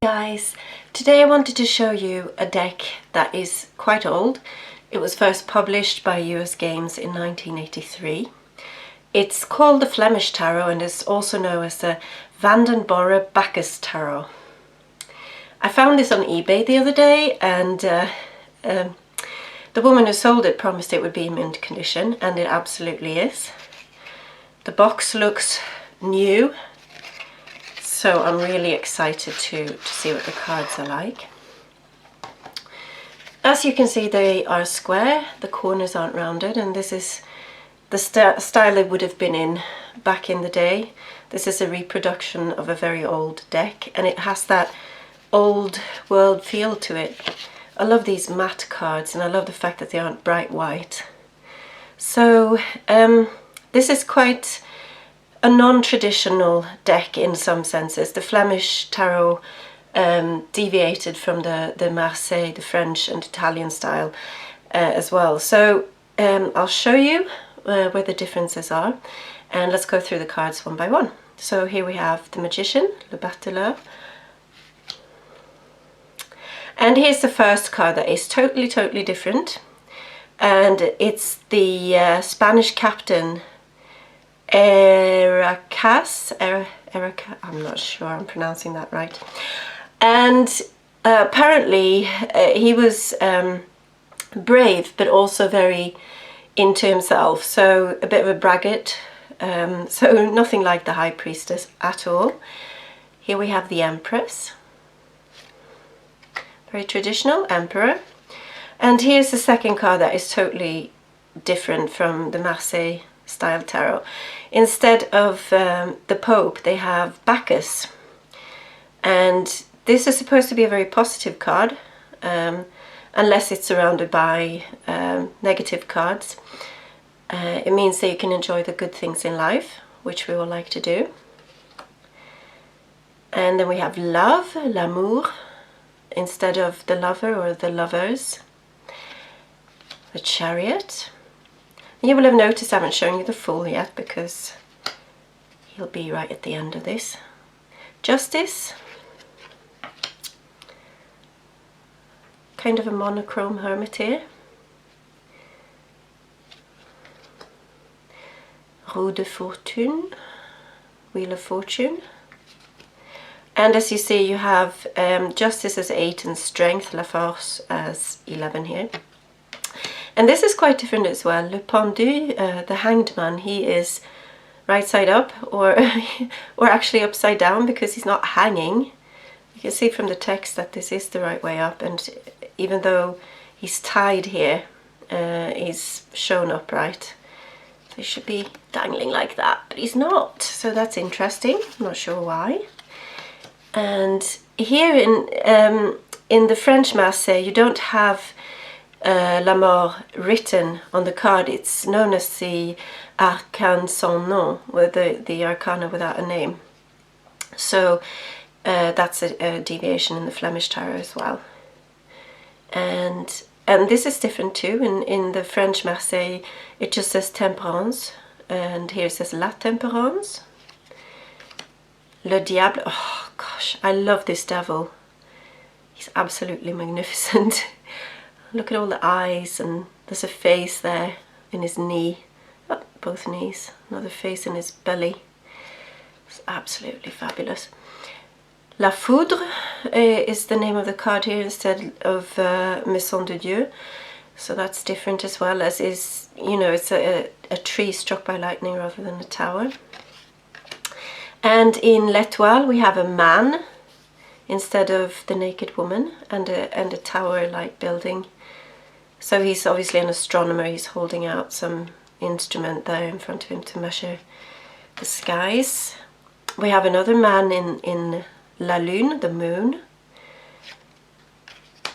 Guys, today I wanted to show you a deck that is quite old. It was first published by US Games in 1983. It's called the Flemish Tarot and is also known as the Vandenborre-Bacchus Tarot. I found this on eBay the other day, and the woman who sold it promised it would be in mint condition, and it absolutely is. The box looks new, so I'm really excited to see what the cards are like. As you can see, they are square, the corners aren't rounded, and this is the style it would have been in back in the day. This is a reproduction of a very old deck, and it has that old world feel to it. I love these matte cards, and I love the fact that they aren't bright white. So this is quite a non-traditional deck in some senses. The Flemish Tarot deviated from the Marseille, the French and Italian style as well. So I'll show you where the differences are, and let's go through the cards one by one. So here we have the Magician, Le Bateleur. And here's the first card that is totally different, and it's the Spanish captain Ericas, I'm not sure I'm pronouncing that right. And apparently he was brave, but also very into himself, so a bit of a braggart, so nothing like the High Priestess at all. Here we have the Empress, very traditional, Emperor. And here's the second card that is totally different from the Marseille style tarot. Instead of the Pope, they have Bacus, and this is supposed to be a very positive card, unless it's surrounded by negative cards. It means that you can enjoy the good things in life, which we all like to do. And then we have Love, L'amour, instead of the lover or the lovers. The Chariot. You will have noticed I haven't shown you the Fool yet, because he'll be right at the end of this. Justice. Kind of a monochrome hermit here. Roue de Fortune, Wheel of Fortune. And as you see, you have Justice as 8 and Strength, La Force, as 11 here. And this is quite different as well. Le Pendu, the Hanged Man, he is right side up, or actually upside down, because he's not hanging. You can see from the text that this is the right way up, and even though he's tied here, he's shown upright. So he should be dangling like that, but he's not. So that's interesting. I'm not sure why. And here in the French Marseille, you don't have La Mort written on the card. It's known as the Arcane sans nom, with the Arcana without a name. So that's a deviation in the Flemish Tarot as well. And this is different too. In the French Marseille, it just says Temperance, and here it says La Temperance. Le Diable. Oh gosh, I love this devil. He's absolutely magnificent. Look at all the eyes, and there's a face there in his knee, oh, both knees, another face in his belly. It's absolutely fabulous. La Foudre is the name of the card here instead of Maison de Dieu, so that's different as well, as is, you know, it's a tree struck by lightning rather than a tower. And in L'Étoile we have a man instead of the naked woman, and a tower-like building. So he's obviously an astronomer. He's holding out some instrument there in front of him to measure the skies. We have another man in La Lune, the moon.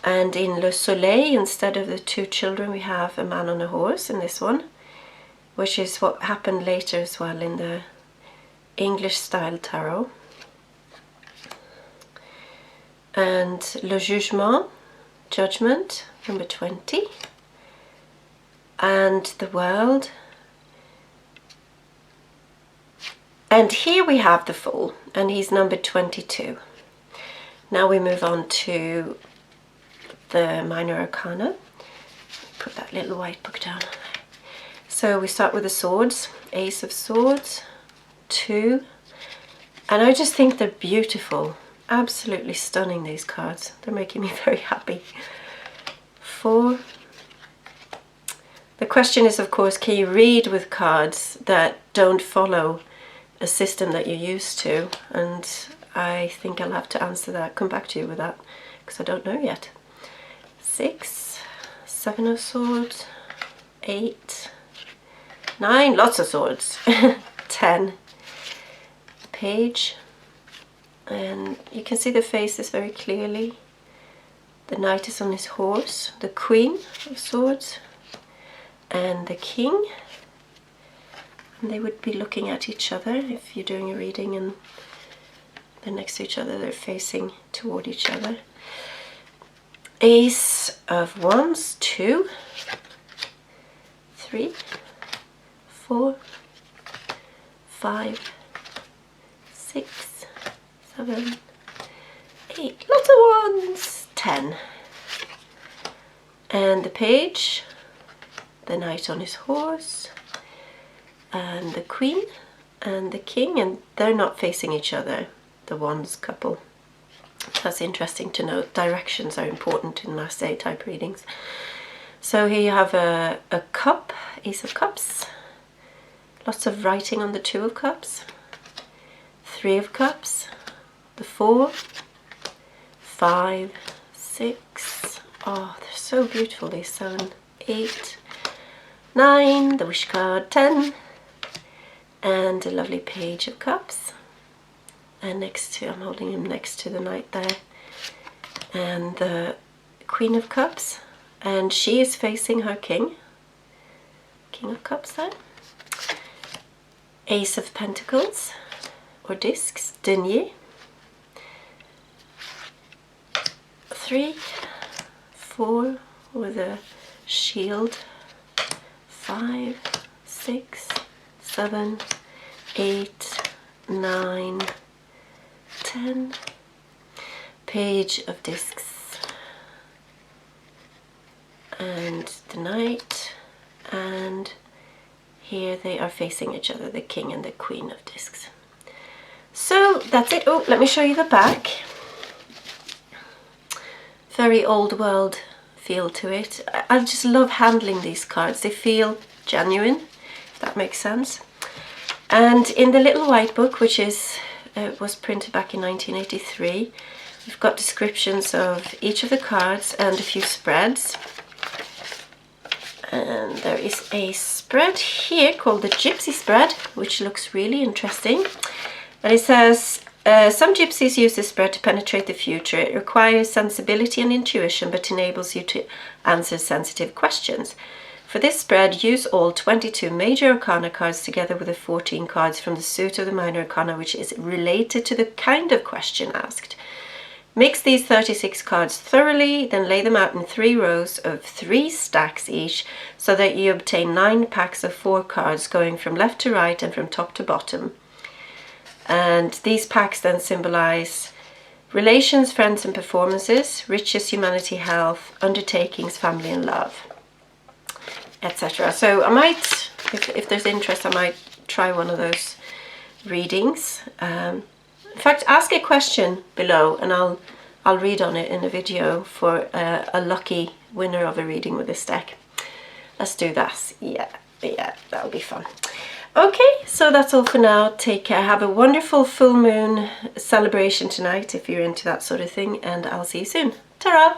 And in Le Soleil, instead of the two children, we have a man on a horse in this one, which is what happened later as well in the English style tarot. And Le Jugement, Judgment, number 20. And the World. And here we have the Fool, and he's numbered 22. Now we move on to the minor arcana. Put that little white book down. So we start with the swords, Ace of Swords, 2, and I just think they're beautiful, absolutely stunning, these cards. They're making me very happy. 4. The question is, of course, can you read with cards that don't follow a system that you're used to? And I think I'll have to answer that, come back to you with that, because I don't know yet. 6, 7 of Swords, 8, 9, lots of swords, 10, Page, and you can see the faces very clearly. The Knight is on his horse, the Queen of Swords, and the King. And they would be looking at each other if you're doing a reading and they're next to each other, they're facing toward each other. Ace of Wands, 2, 3, 4, 5, 6, 7, 8, lots of wands, 10. And the Page, the Knight on his horse, and the Queen and the King, and they're not facing each other, the Wands couple. That's interesting to note. Directions are important in Marseille type readings. So here you have a cup, Ace of Cups, lots of writing on the 2 of Cups, 3 of Cups, the 4, 5, 6, oh, they're so beautiful, these, 7, 8, 9, the Wish card, 10, and a lovely Page of Cups. And next to, I'm holding him next to the Knight there, and the Queen of Cups, and she is facing her King, King of Cups there. Ace of Pentacles, or discs, denier, 3, 4 with a shield, 5, 6, 7, 8, 9, 10, Page of Discs, and the Knight, and here they are facing each other, the King and the Queen of Discs. So that's it. Oh, let me show you the back. Very old world feel to it. I just love handling these cards. They feel genuine, if that makes sense. And in the little white book, which is was printed back in 1983, we've got descriptions of each of the cards and a few spreads. And there is a spread here called the Gypsy spread, which looks really interesting. And it says, some gypsies use this spread to penetrate the future. It requires sensibility and intuition, but enables you to answer sensitive questions. For this spread, use all 22 major arcana cards together with the 14 cards from the suit of the minor arcana, which is related to the kind of question asked. Mix these 36 cards thoroughly, then lay them out in 3 rows of 3 stacks each, so that you obtain 9 packs of 4 cards going from left to right and from top to bottom. And these packs then symbolize relations, friends and performances, riches, humanity, health, undertakings, family and love, etc. So I might, if there's interest, I might try one of those readings. In fact, ask a question below and I'll read on it in a video for a lucky winner of a reading with this deck. Let's do that. Yeah, that'll be fun. Okay, so that's all for now. Take care. Have a wonderful full moon celebration tonight if you're into that sort of thing, and I'll see you soon. Ta-ra!